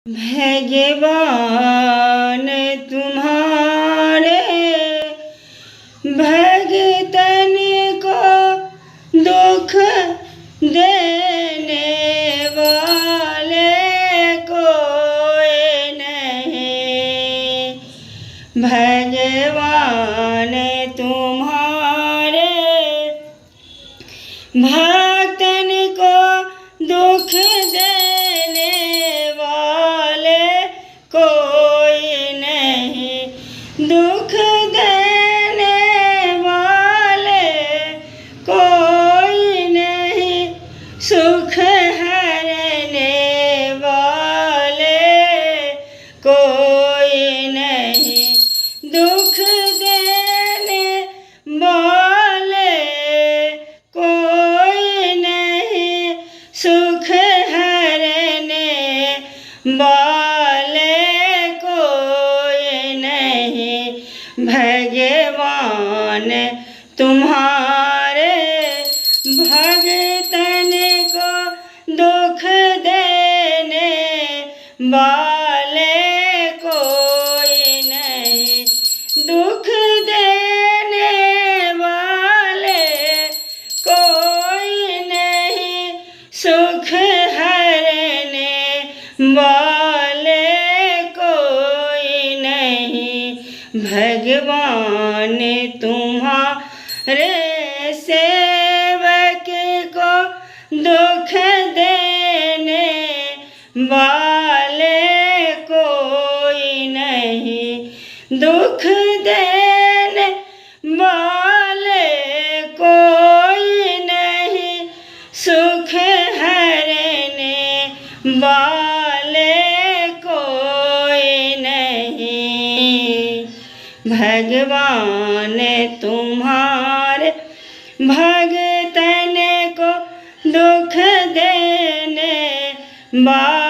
भगवान तुम्हारे भगतन को दुख देने वाले कोई नहीं। भगवान तुम्हारे भक्तन को दुख देने वाले कोई नहीं। दुख देने वाले कोई नहीं। सुख हरने वाले कोई नहीं। दुख देने वाले कोई नहीं। सुख हरने वाले कोई नहीं। भगवान तुम्हारे भगतन को दुख देने वाले कोई नहीं। दुख देने वाले कोई नहीं। सुख हरने वाले कोई नहीं। भगवान तुम्हारे सेवक को दुख देने वाले कोई नहीं। दुख देने वाले कोई नहीं। सुख हरने वाले कोई नहीं। भगवान तुम्हारे भगतन को दुख देने वाले